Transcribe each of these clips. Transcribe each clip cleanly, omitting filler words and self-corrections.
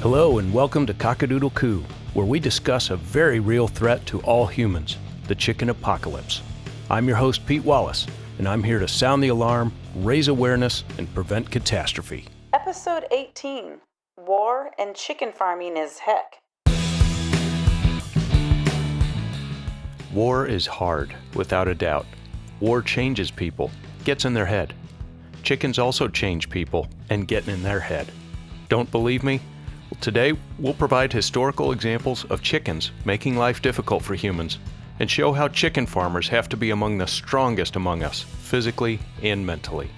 Hello and welcome to Cockadoodle Coo, where we discuss a very real threat to all humans, the chicken apocalypse. I'm your host, Pete Wallace, and I'm here to sound the alarm, raise awareness, and prevent catastrophe. Episode 18, War and Chicken Farming is Heck. War is hard, without a doubt. War changes people, gets in their head. Chickens also change people and get in their head. Don't believe me? Well, today, we'll provide historical examples of chickens making life difficult for humans and show how chicken farmers have to be among the strongest among us, physically and mentally.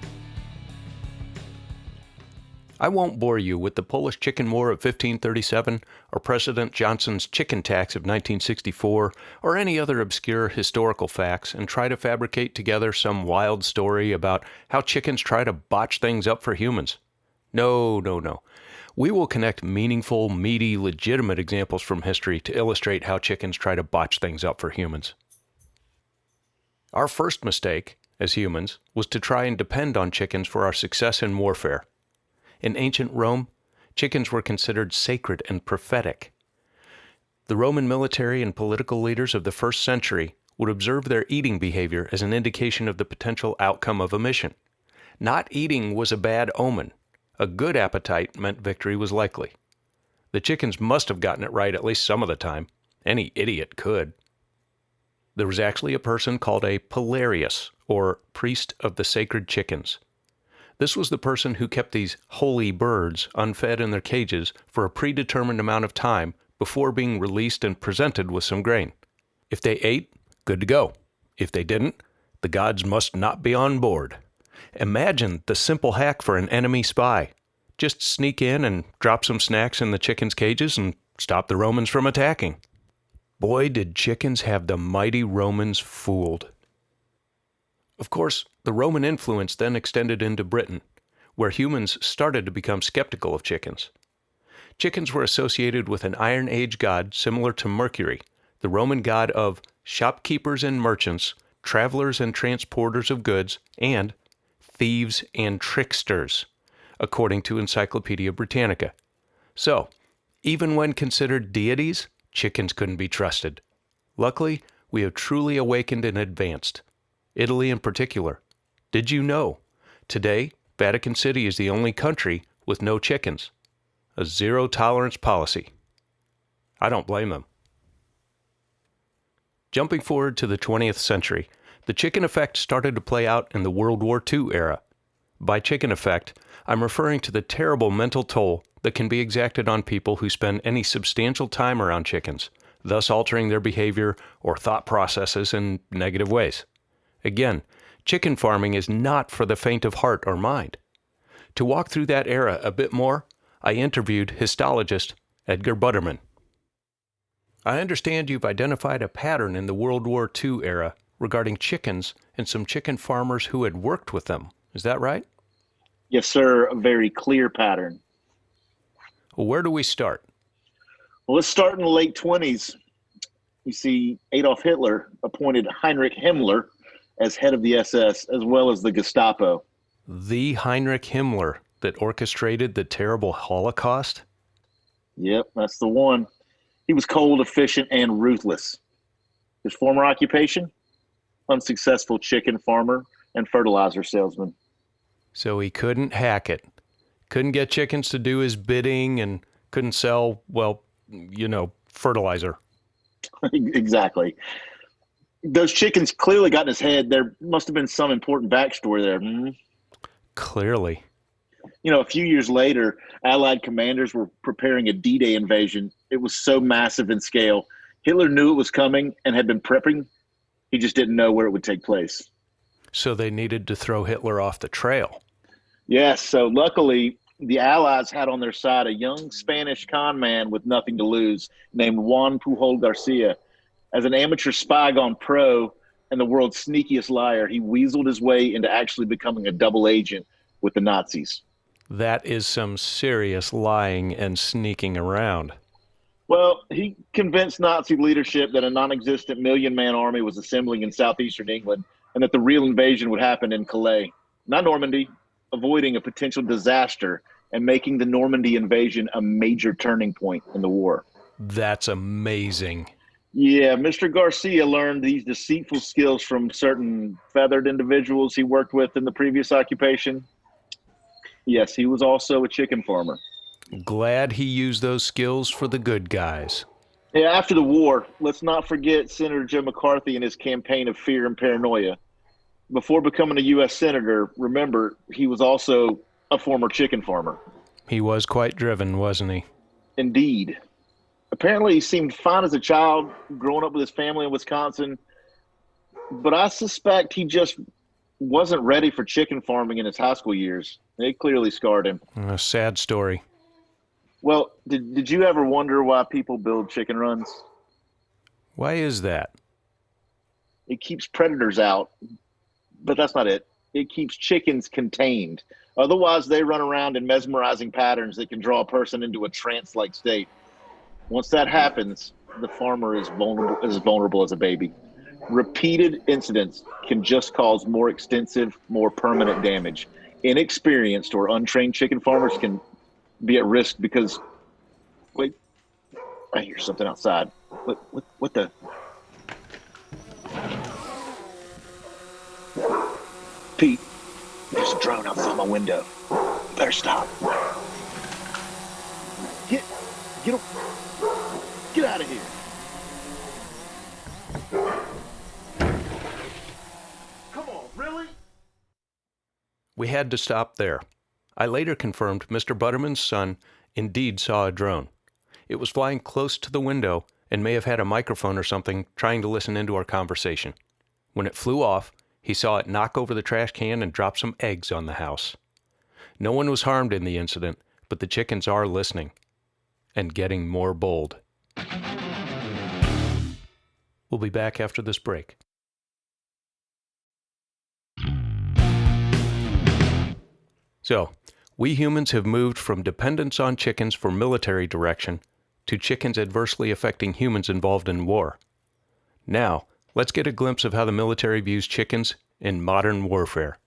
I won't bore you with the Polish Chicken War of 1537 or President Johnson's chicken tax of 1964 or any other obscure historical facts and try to fabricate together some wild story about how chickens try to botch things up for humans. No. We will connect meaningful, meaty, legitimate examples from history to illustrate how chickens try to botch things up for humans. Our first mistake, as humans, was to try and depend on chickens for our success in warfare. In ancient Rome, chickens were considered sacred and prophetic. The Roman military and political leaders of the first century would observe their eating behavior as an indication of the potential outcome of a mission. Not eating was a bad omen. A good appetite meant victory was likely. The chickens must have gotten it right at least some of the time. Any idiot could. There was actually a person called a Pilarius, or priest of the sacred chickens. This was the person who kept these holy birds unfed in their cages for a predetermined amount of time before being released and presented with some grain. If they ate, good to go. If they didn't, the gods must not be on board. Imagine the simple hack for an enemy spy. Just sneak in and drop some snacks in the chickens' cages and stop the Romans from attacking. Boy, did chickens have the mighty Romans fooled. Of course, the Roman influence then extended into Britain, where humans started to become skeptical of chickens. Chickens were associated with an Iron Age god similar to Mercury, the Roman god of shopkeepers and merchants, travelers and transporters of goods, and thieves and tricksters, according to Encyclopedia Britannica. So, even when considered deities, chickens couldn't be trusted. Luckily, we have truly awakened and advanced. Italy in particular. Did you know? Today, Vatican City is the only country with no chickens. A zero-tolerance policy. I don't blame them. Jumping forward to the 20th century, the chicken effect started to play out in the World War II era. By chicken effect, I'm referring to the terrible mental toll that can be exacted on people who spend any substantial time around chickens, thus altering their behavior or thought processes in negative ways. Again, chicken farming is not for the faint of heart or mind. To walk through that era a bit more, I interviewed histologist Edgar Butterman. I understand you've identified a pattern in the World War II era regarding chickens and some chicken farmers who had worked with them. Is that right? Yes, sir. A very clear pattern. Well, where do we start? Well, let's start in the late 20s. You see, Adolf Hitler appointed Heinrich Himmler as head of the SS, as well as the Gestapo. The Heinrich Himmler that orchestrated the terrible Holocaust? Yep, that's the one. He was cold, efficient, and ruthless. His former occupation? Unsuccessful chicken farmer and fertilizer salesman. So he couldn't hack it. Couldn't get chickens to do his bidding and couldn't sell, fertilizer. Exactly. Those chickens clearly got in his head. There must have been some important backstory there. Mm-hmm. Clearly. A few years later, Allied commanders were preparing a D-Day invasion. It was so massive in scale. Hitler knew it was coming and had been prepping. He just didn't know where it would take place. So they needed to throw Hitler off the trail. Yes, so luckily, the Allies had on their side a young Spanish con man with nothing to lose named Juan Pujol Garcia. As an amateur spy gone pro and the world's sneakiest liar, he weaseled his way into actually becoming a double agent with the Nazis. That is some serious lying and sneaking around. Well, he convinced Nazi leadership that a non-existent million-man army was assembling in southeastern England and that the real invasion would happen in Calais, not Normandy, avoiding a potential disaster and making the Normandy invasion a major turning point in the war. That's amazing. Yeah, Mr. Garcia learned these deceitful skills from certain feathered individuals he worked with in the previous occupation. Yes, he was also a chicken farmer. Glad he used those skills for the good guys. Yeah, after the war, let's not forget Senator Jim McCarthy and his campaign of fear and paranoia. Before becoming a U.S. Senator, remember, he was also a former chicken farmer. He was quite driven, wasn't he? Indeed. Apparently, he seemed fine as a child, growing up with his family in Wisconsin. But I suspect he just wasn't ready for chicken farming in his high school years. It clearly scarred him. A sad story. Well, did you ever wonder why people build chicken runs? Why is that? It keeps predators out, but that's not it. It keeps chickens contained. Otherwise, they run around in mesmerizing patterns that can draw a person into a trance-like state. Once that happens, the farmer is vulnerable as a baby. Repeated incidents can just cause more extensive, more permanent damage. Inexperienced or untrained chicken farmers can be at risk because, wait, I hear something outside. What the? Pete, there's a drone outside my window. You better stop. Get out of here. Come on, really? We had to stop there. I later confirmed Mr. Butterman's son indeed saw a drone. It was flying close to the window and may have had a microphone or something trying to listen into our conversation. When it flew off, he saw it knock over the trash can and drop some eggs on the house. No one was harmed in the incident, but the chickens are listening and getting more bold. We'll be back after this break. So, we humans have moved from dependence on chickens for military direction to chickens adversely affecting humans involved in war. Now, let's get a glimpse of how the military views chickens in modern warfare.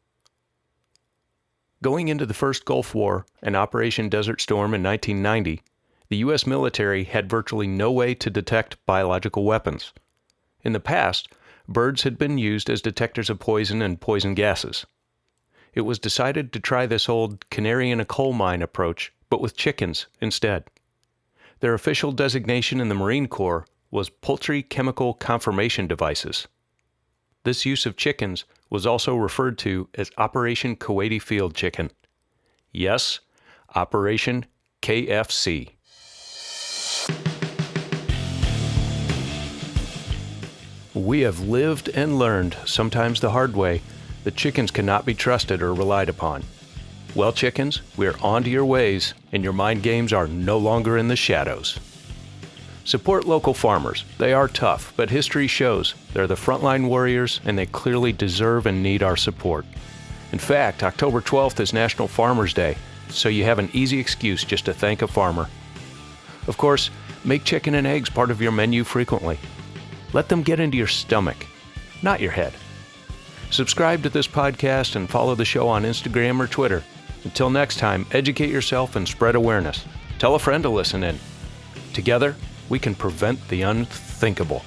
Going into the first Gulf War and Operation Desert Storm in 1990, the U.S. military had virtually no way to detect biological weapons. In the past, birds had been used as detectors of poison and poison gases. It was decided to try this old canary in a coal mine approach, but with chickens instead. Their official designation in the Marine Corps was Poultry Chemical Confirmation Devices. This use of chickens was also referred to as Operation Kuwaiti Field Chicken. Yes, Operation KFC. We have lived and learned, sometimes the hard way, that chickens cannot be trusted or relied upon. Well, chickens, we're on to your ways, and your mind games are no longer in the shadows. Support local farmers. They are tough, but history shows they're the frontline warriors, and they clearly deserve and need our support. In fact, October 12th is National Farmers Day, so you have an easy excuse just to thank a farmer. Of course, make chicken and eggs part of your menu frequently. Let them get into your stomach, not your head. Subscribe to this podcast and follow the show on Instagram or Twitter. Until next time, educate yourself and spread awareness. Tell a friend to listen in. Together, we can prevent the unthinkable.